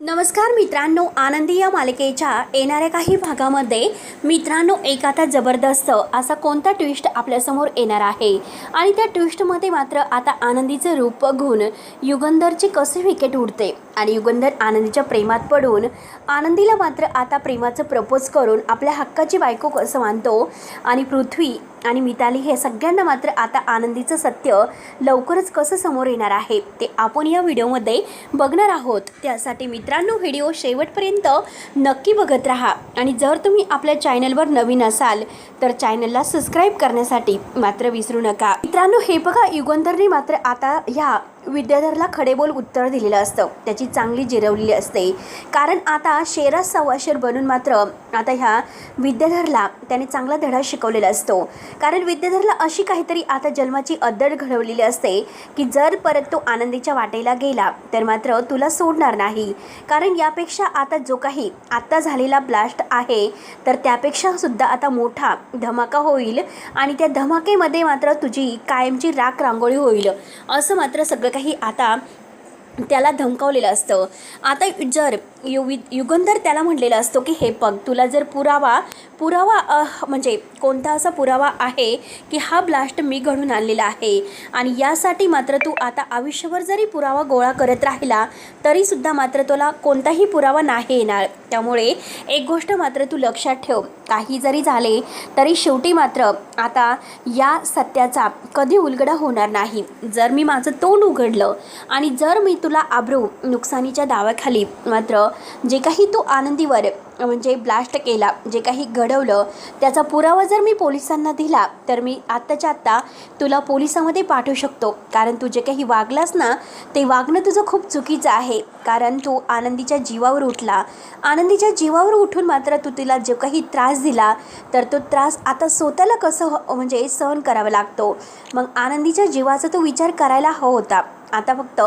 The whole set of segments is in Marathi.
नमस्कार मित्रांनो, आनंदी या मालिकेच्या येणाऱ्या काही भागामध्ये मित्रांनो एक आता जबरदस्त असा कोणता ट्विस्ट आपल्यासमोर येणार आहे आणि त्या ट्विस्टमध्ये मात्र आता आनंदीचं रूप बघून युगंधरची कसे विकेट उडते आणि युगंधर आनंदीच्या प्रेमात पडून आनंदीला मात्र आता प्रेमाचं प्रपोज करून आपल्या हक्काची बायको कसं मानतो आणि पृथ्वी आणि मिताली हे सगळ्यांना मात्र आता आनंदीचं सत्य लवकरच कसं समोर येणार आहे ते आपण या व्हिडिओमध्ये बघणार आहोत। त्यासाठी मित्रांनो व्हिडिओ शेवटपर्यंत नक्की बघत राहा आणि जर तुम्ही आपल्या चॅनलवर नवीन असाल तर चॅनलला सबस्क्राईब करण्यासाठी मात्र विसरू नका। मित्रांनो हे बघा, युगंधरने मात्र आता ह्या विद्याधरला खडेबोल उत्तर दिलेलं असतं, त्याची चांगली जिरवलेली असते। कारण आता शेरा सवाशर बनून मात्र आता ह्या विद्याधरला त्याने चांगला धडा शिकवलेला असतो। कारण विद्याधरला अशी काहीतरी आता जन्माची अद्दड घडवलेली असते की जर परत तो आनंदीच्या वाटेला गेला तर मात्र तुला सोडणार नाही। कारण यापेक्षा आता जो काही आत्ता झालेला ब्लास्ट आहे तर त्यापेक्षा सुद्धा आता मोठा धमाका होईल आणि त्या धमाकेमध्ये मात्र तुझी कायमची राख रांगोळी होईल असं मात्र सगळं काही आता त्याला धमकावलेलं असतं। आता जर युगंधर त्याला म्हणलेलं असतो की हे बघ, तुला जर पुरावा म्हणजे कोणता असा पुरावा आहे की हा ब्लास्ट मी घडून आणलेला आहे आणि यासाठी मात्र तू आता आयुष्यभर जरी पुरावा गोळा करत राहिला तरीसुद्धा मात्र तुला कोणताही पुरावा नाही येणार। त्यामुळे एक गोष्ट मात्र तू लक्षात ठेव, काही जरी झाले तरी शेवटी मात्र आता या सत्याचा कधी उलगडा होणार नाही। जर मी माझं तोंड उघडलं आणि जर मी तुला आब्रू नुकसानीच्या दाव्याखाली मात्र जे काही तू आनंदीवर म्हणजे ब्लास्ट केला, जे काही घडवलं त्याचा पुरावा जर मी पोलिसांना दिला तर मी आत्ताच्या आत्ता तुला पोलिसांमध्ये पाठवू शकतो। कारण तू जे काही वागलास ना ते वागणं तुझं खूप चुकीचं आहे। कारण तू आनंदीच्या जीवावर उठला, आनंदीच्या जीवावर उठून मात्र तू तिला जो काही त्रास दिला तर तो त्रास आता स्वतःला कसं म्हणजे सहन करावा लागतो। मग आनंदीच्या जीवाचा तो विचार करायला हवा होता। आता फक्त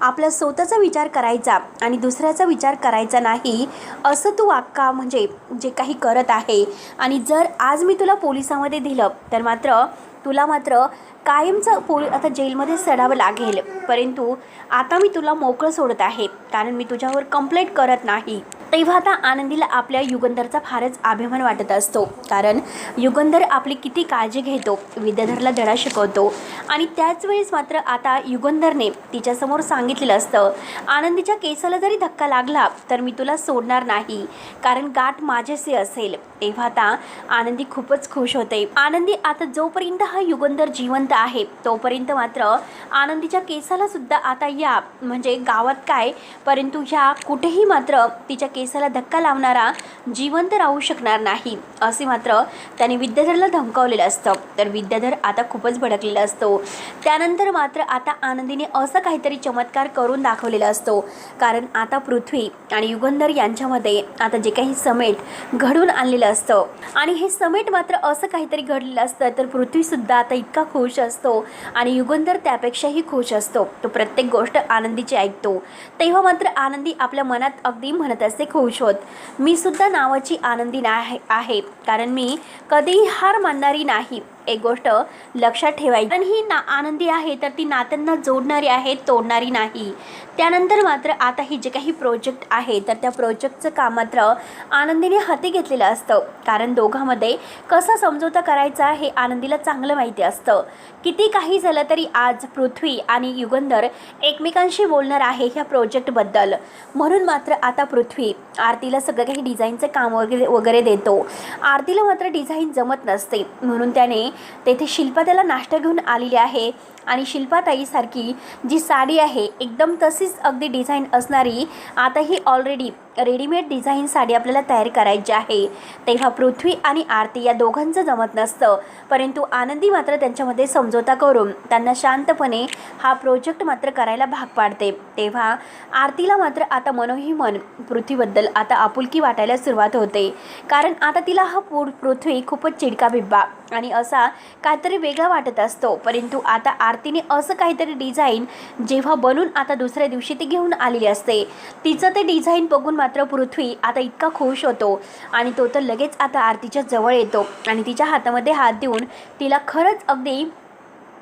आपला स्वतःचा विचार करायचा आणि दुसऱ्याचा विचार करायचा नाही असं तू म्हणजे जे काही करत आहे। आणि जर आज मी तुला पोलिसांमध्ये दिलं तर मात्र तुला मात्र कायमचं आता जेलमध्ये सडावं लागेल। परंतु आता मी तुला मोकळं सोडत आहे कारण मी तुझ्यावर कंप्लेंट करत नाही। तेव्हा आता आनंदीला आपल्या युगंधरचा फारच अभिमान वाटत असतो। कारण युगंधर आपली किती काळजी घेतो, विद्याधरला धडा शिकवतो आणि त्याच वेळेस मात्र आता युगंधरने तिच्यासमोर सांगितलेलं असतं आनंदीच्या केसाला जरी धक्का लागला तर मी तुला सोडणार नाही कारण गाठ माझ्याशी असेल। तेव्हा आता आनंदी खूपच खुश होते। आनंदी आता जोपर्यंत हा युगंधर जिवंत आहे तोपर्यंत मात्र आनंदीच्या केसाला सुद्धा आता या म्हणजे गावात काय परंतु ह्या कुठेही मात्र तिच्या केसाला धक्का लावणारा जिवंत राहू शकणार नाही असे मात्र त्याने विद्याधरला धमकावलेलं असतं। तर विद्याधर आता खूपच भडकलेला असतो। त्यानंतर मात्र आता आनंदीने असं काहीतरी चमत्कार करून दाखवलेला असतो। कारण आता पृथ्वी आणि युगंधर यांच्यामध्ये आता जे काही समेट घडून आणलेलं असतं आणि हे समेट मात्र असं काहीतरी घडलेलं असतं तर पृथ्वीसुद्धा आता इतका खुश असतो आणि युगंधर त्यापेक्षाही खुश असतो। तो प्रत्येक गोष्ट आनंदीची ऐकतो। तेव्हा मात्र आनंदी आपल्या मनात अगदी म्हणत असते खुश होत, मी सुद्धा नावाची आनंदी आहे कारण मी कधीही हार मानणारी नाही। एक गोष्ट लक्षात ठेवायची, कारण ही आनंदी आहे तर ती नात्यांना जोडणारी आहे, तोडणारी नाही। त्यानंतर मात्र आता ही जे काही प्रोजेक्ट आहे तर त्या प्रोजेक्टचं काम मात्र आनंदीने हाती घेतलेलं असतं। कारण दोघांमध्ये कसा समझोता करायचा हे आनंदीला चांगलं माहिती असतं। किती काही झालं तरी आज पृथ्वी आणि युगंधर एकमेकांशी बोलणार आहे ह्या प्रोजेक्टबद्दल। म्हणून मात्र आता पृथ्वी आरतीला सगळं काही डिझाईनचं काम वगैरे देतो। आरतीला मात्र डिझाईन जमत नसते म्हणून त्याने तेथे शिल्पा त्याला नाश्ता घेऊन आलेली आहे आणि शिल्पाताईसारखी जी साडी आहे एकदम तशीच अगदी डिझाईन असणारी आता ही ऑलरेडी रेडीमेड डिझाईन साडी आपल्याला तयार करायची आहे। तेव्हा पृथ्वी आणि आरती या दोघांचं जमत नसतं परंतु आनंदी मात्र त्यांच्यामध्ये समझोता करून त्यांना शांतपणे हा प्रोजेक्ट मात्र करायला भाग पाडते। तेव्हा आरतीला मात्र आता मनोहिमन पृथ्वीबद्दल आता आपुलकी वाटायला सुरुवात होते। कारण आता तिला हा पृथ्वी खूपच चिडका बिब्बा आणि असा काहीतरी वेगळा वाटत असतो। परंतु आता आरतीने असं काहीतरी डिझाईन जेव्हा बनून आता दुसऱ्या दिवशी ती घेऊन आलेली असते, तिचं ते डिझाईन बघून मात्र पृथ्वी आता इतका खुश होतो आणि तो तर लगेच आता आरतीच्या जवळ येतो आणि तिच्या हातामध्ये हात देऊन तिला खरंच अगदी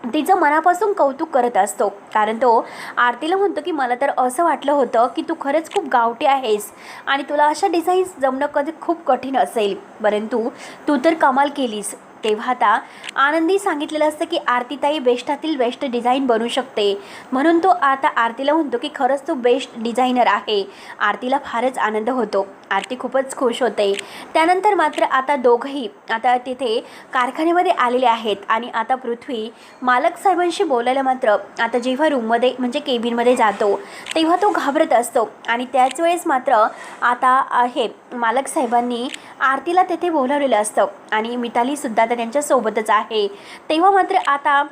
तिचं मनापासून कौतुक करत असतो, कारण तो आरतीला म्हणतो की मला तर असं वाटलं होतं की तू खरंच खूप गावठी आहेस आणि तुला अशा डिझाईन्स जमणं कधी खूप कठीण असेल, परंतु तू तर कमाल केलीस. तेव्हा आता आनंदी सांगितलेलं असतं की आरतीताई बेस्टातील बेस्ट डिझाईन बनवू शकते, म्हणून तो आता आरतीला म्हणतो की खरंच तू बेस्ट डिझायनर आहे. आरतीला फारच आनंद होतो, आरती खूपच खुश होते. त्यानंतर मात्र आता दोघंही आता तिथे कारखान्यामध्ये आलेले आहेत आणि आता पृथ्वी मालक साहेबांशी बोलायला मात्र आता जेव्हा रूममध्ये म्हणजे केबिनमध्ये जातो तेव्हा तो घाबरत असतो आणि त्याच वेळेस मात्र आता हे मालक साहेबांनी आरतीला तेथे बोलावलेलं असतं आणि मितालीसुद्धा तर त्यांच्यासोबतच आहे. तेव्हा मात्र आता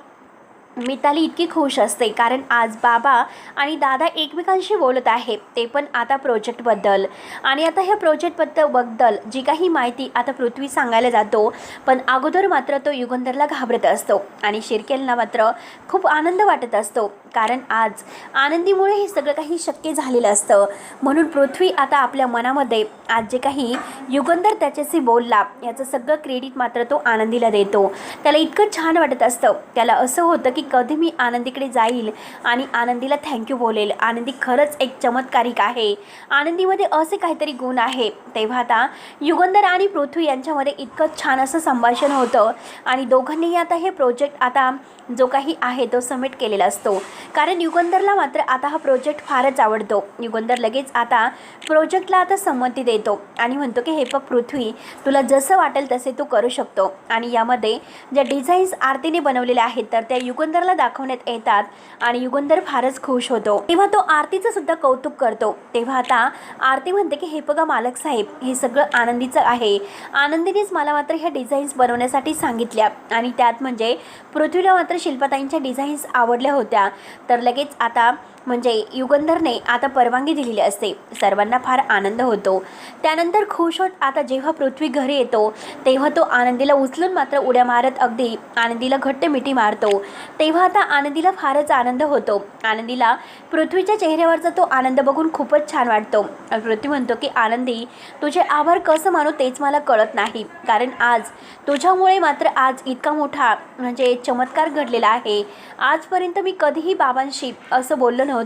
मिताली इतकी खुश असते, कारण आज बाबा आणि दादा एकमेकांशी बोलत आहे, ते पण आता प्रोजेक्टबद्दल. आणि आता ह्या प्रोजेक्टबद्दल जी काही माहिती आता पृथ्वी सांगायला जातो, पण अगोदर मात्र तो युगंधरला घाबरत असतो आणि शिर्केलला मात्र खूप आनंद वाटत असतो, कारण आज आनंदीमुळे हे सगळं काही शक्य झालेलं असतं. म्हणून पृथ्वी आता आपल्या मनामध्ये आज जे काही युगंधर त्याच्याशी बोलला याचं सगळं क्रेडिट मात्र तो आनंदीला देतो. त्याला इतकं छान वाटत असतं, त्याला असं होतं की कधी मी आनंदीकडे जाईल आणि आनंदीला थँक्यू बोलेल. आनंदी खरंच एक चमत्कारिक आहे, आनंदीमध्ये असे काहीतरी गुण आहे. तेव्हा आता युगंधर आणि पृथ्वी यांच्यामध्ये इतकं छान असं संभाषण होतं आणि दोघांनीही आता हे प्रोजेक्ट आता जो काही आहे तो सबमिट केलेला असतो, कारण युगंधरला मात्र आता हा प्रोजेक्ट फारच आवडतो. युगंधर लगेच आता प्रोजेक्टला आता संमती देतो आणि म्हणतो की हे बघ पृथ्वी, तुला जसं वाटेल तसे तू करू शकतो. आणि यामध्ये ज्या डिझाईन्स आरतीने बनवलेल्या आहेत तर त्या युगंधरला दाखवण्यात येतात आणि युगंधर फारच खुश होतो. तेव्हा तो आरतीचं सुद्धा कौतुक करतो. तेव्हा आता आरती म्हणते की हे बघा मालक साहेब, हे सगळं आनंदीचं आहे, आनंदीनेच मला मात्र ह्या डिझाईन्स बनवण्यासाठी सांगितल्या आणि त्यात म्हणजे पृथ्वीला मात्र शिल्पाताईंच्या डिझाईन्स आवडल्या होत्या. तर लगेच आता म्हणजे युगंधरने आता परवानगी दिलेली असते. सर्वांना फार आनंद होतो. त्यानंतर खुश होत आता जेव्हा पृथ्वी घरी येतो तेव्हा तो आनंदीला उचलून मात्र उड्या मारत अगदी आनंदीला घट्ट मिठी मारतो. तेव्हा आता आनंदीला फारच आनंद होतो. आनंदीला पृथ्वीच्या चेहऱ्यावरचा तो आनंद बघून खूपच छान वाटतो. पृथ्वी म्हणतो की आनंदी, तुझे आभार कसं मानू तेच मला कळत नाही, कारण आज तुझ्यामुळे मात्र आज इतका मोठा म्हणजे चमत्कार घडलेला आहे. आजपर्यंत मी कधीही बाबांशी असं बोललो नव्हतो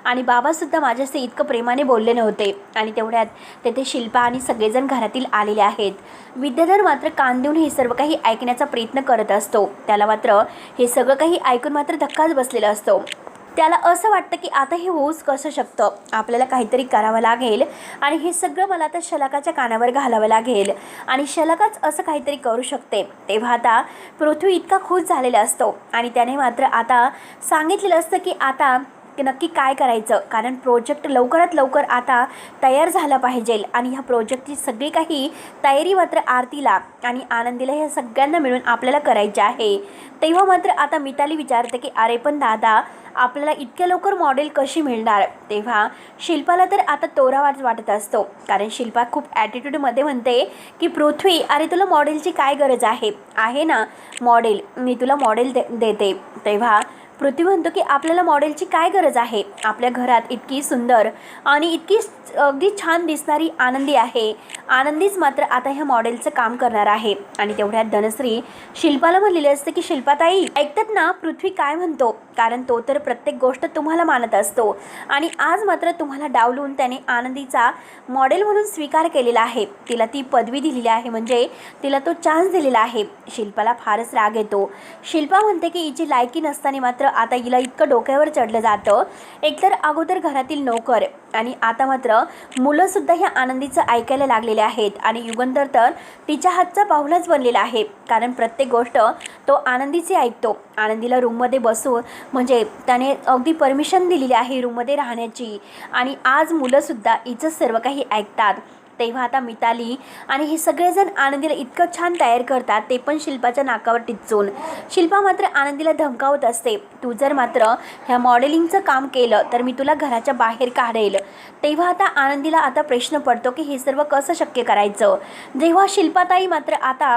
आणि बाबासुद्धा माझ्याशी इतकं प्रेमाने बोलले नव्हते. आणि तेवढ्यात तेथे शिल्पा आणि सगळेजण घरातील आलेले आहेत. विद्याधर मात्र कान देऊन हे सर्व काही ऐकण्याचा प्रयत्न करत असतो. त्याला मात्र हे सगळं काही ऐकून मात्र धक्काच बसलेला असतो. त्याला असं वाटतं की आता हे होऊच कसं शकतं, आपल्याला काहीतरी करावं लागेल आणि हे सगळं मला आता शलाकाच्या कानावर घालावं लागेल आणि शलाकाच असं काहीतरी करू शकते. तेव्हा आता पृथ्वी इतका खुश झालेला असतो आणि त्याने मात्र आता सांगितलेलं असतं की आता नक्की काय करायचं, कारण प्रोजेक्ट लवकरात लवकर आता तयार झाला पाहिजे आणि ह्या प्रोजेक्टची सगळी काही तयारी मात्र आरतीला आणि आनंदीला ह्या सगळ्यांना मिळून आपल्याला करायची आहे. तेव्हा मात्र आता मिताली विचारते की अरे पण दादा, आपल्याला इतक्या लवकर मॉडेल कशी मिळणार. तेव्हा शिल्पाला तर आता तोरावाच वाटत असतो, कारण शिल्पा खूप ॲटिट्यूडमध्ये म्हणते की पृथ्वी, अरे तुला मॉडेलची काय गरज आहे ना मॉडेल, मी तुला मॉडेल देते. तेव्हा पृथ्वी म्हणतो की आपल्याला मॉडेलची काय गरज आहे, आपल्या घरात इतकी सुंदर आणि इतकी अगदी छान दिसणारी आनंदी आहे, आनंदीच मात्र आता ह्या मॉडेलचं काम करणार आहे. आणि तेवढ्यात धनश्री शिल्पाला म्हणलेले असते की शिल्पाताई ऐकतात ना पृथ्वी काय म्हणतो, कारण तो तर प्रत्येक गोष्ट तुम्हाला मानत असतो आणि आज मात्र तुम्हाला डावलून त्याने आनंदीचा मॉडेल म्हणून स्वीकार केलेला आहे, तिला ती पदवी दिलेली आहे, म्हणजे तिला तो चान्स दिलेला आहे. शिल्पाला फारच राग येतो. शिल्पा म्हणते की हिची लायकी नसताना मात्र आता हिला इतकं डोक्यावर चढलं जातं. एकतर अगोदर घरातील नोकर आणि आता मात्र मुलंसुद्धा ह्या आनंदीचं ऐकायला लागलेले आहेत आणि युगंधर तर तिच्या हातचा पाऊलच बनलेला आहे, कारण प्रत्येक गोष्ट तो आनंदीची ऐकतो. आनंदीला रूममध्ये बसू म्हणजे त्याने अगदी परमिशन दिलेली आहे रूममध्ये राहण्याची आणि आज मुलंसुद्धा हिचं सर्व काही ऐकतात. तेव्हा आता मिताली आणि हे सगळेजण आनंदीला इतकं छान तयार करतात, ते पण शिल्पाच्या नाकावर टिचून. शिल्पा मात्र आनंदीला धमकावत असते, तू जर मात्र ह्या मॉडेलिंगचं काम केलं तर मी तुला घराच्या बाहेर काढेल. तेव्हा आता आनंदीला आता प्रश्न पडतो की हे सर्व कसं शक्य करायचं, जेव्हा शिल्पाताई मात्र आता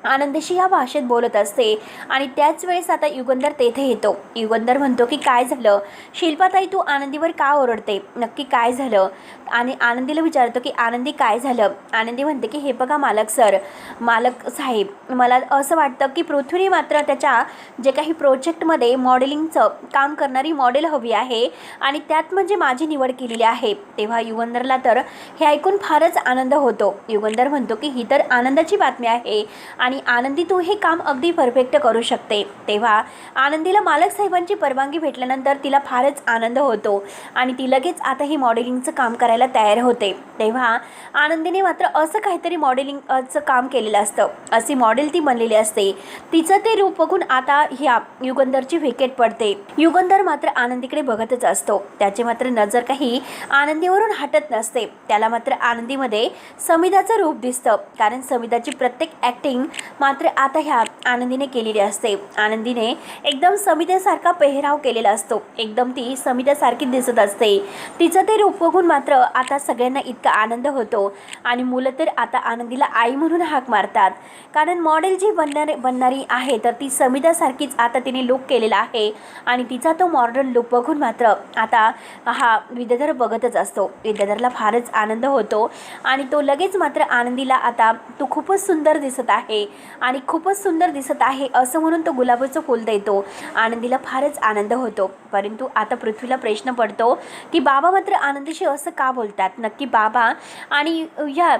आनंदीशी या भाषेत बोलत असते आणि त्याच वेळेस आता युगंधर तेथे येतो. युगंधर म्हणतो की काय झालं शिल्पाताई, तू आनंदीवर का ओरडते, नक्की काय झालं. आणि आनंदीला विचारतो की आनंदी काय झालं. आनंदी म्हणते की हे बघा मालक साहेब, मला असं वाटतं की पृथ्वीने मात्र त्याच्या जे काही प्रोजेक्टमध्ये मॉडेलिंगचं काम करणारी मॉडेल हवी आहे आणि त्यात म्हणजे माझी निवड केलेली आहे. तेव्हा युगंधरला तर हे ऐकून फारच आनंद होतो. युगंधर म्हणतो की ही तर आनंदाची बातमी आहे आणि आनंदी तू हे काम अगदी परफेक्ट करू शकते. तेव्हा आनंदीला मालक साहेबांची परवानगी भेटल्यानंतर तिला फारच आनंद होतो आणि ती लगेच आता ही मॉडेलिंगचं काम करायला तयार होते. तेव्हा आनंदीने मात्र असं काहीतरी मॉडेलिंगचं काम केलेलं असतं, अशी मॉडेल ती बनलेली असते. तिचं ते रूप बघून आता ह्या युगंधरची विकेट पडते. युगंधर मात्र आनंदीकडे बघतच असतो. त्याची मात्र नजर काही आनंदीवरून हटत नसते. त्याला मात्र आनंदीमध्ये समिधाचं रूप दिसतं, कारण समिधाची प्रत्येक ॲक्टिंग मात्र आता ह्या आनंदीने केलेली असते. आनंदीने एकदम समितेसारखा पेहराव केलेला असतो, एकदम ती समितेसारखी दिसत असते. तिचं ते रूप बघून मात्र आता सगळ्यांना इतका आनंद होतो आणि मुलं तर आता आनंदीला आई म्हणून हाक मारतात, कारण मॉडेल जी बनणारी आहे तर ती समिधासारखीच आता तिने लुक केलेला आहे आणि तिचा तो मॉडर्न लुक बघून मात्र आता हा विद्याधर बघतच असतो. विद्याधरला फारच आनंद होतो आणि तो लगेच मात्र आनंदीला आता तू खूपच सुंदर दिसत आहे आणि खूपच सुंदर दिसत आहे असं म्हणून तो गुलाबाचं फूल देतो. आनंदीला फारच आनंद होतो. परंतु आता पृथ्वीला प्रश्न पडतो की बाबा मात्र आनंदीशी असं का बोलतात, नक्की बाबा आणि या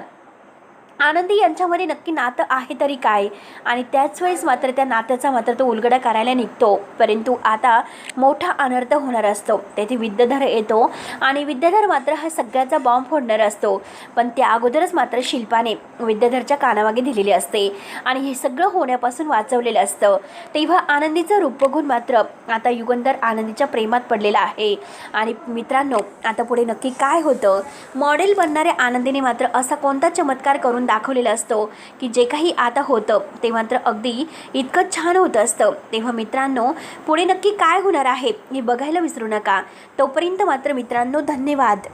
आनंदी यांच्यामध्ये नक्की नातं आहे तरी काय. आणि त्याच वेळेस मात्र त्या नात्याचा मात्र तो उलगडा करायला निघतो. परंतु आता मोठा अनर्थ होणार असतो. तेथे विद्याधर येतो आणि विद्याधर मात्र हा सगळ्याचा बॉम्ब फोडणार असतो. पण त्या अगोदरच मात्र शिल्पाने विद्याधरच्या कानामागे दिलेली असते आणि हे सगळं होण्यापासून वाचवलेलं असतं. तेव्हा आनंदीचं रूप बघून मात्र आता युगंधर आनंदीच्या प्रेमात पडलेला आहे. आणि मित्रांनो, आता पुढे नक्की काय होतं. मॉडेल बनणाऱ्या आनंदीने मात्र असा कोणता चमत्कार करून दाखवलेला असतो की जे काही आता होतं ते मात्र अगदी इतकं छान होतं असतं. तेव्हा मित्रांनो, पुढे नक्की काय होणार आहे हे बघायला विसरू नका. तोपर्यंत मात्र मित्रांनो, धन्यवाद.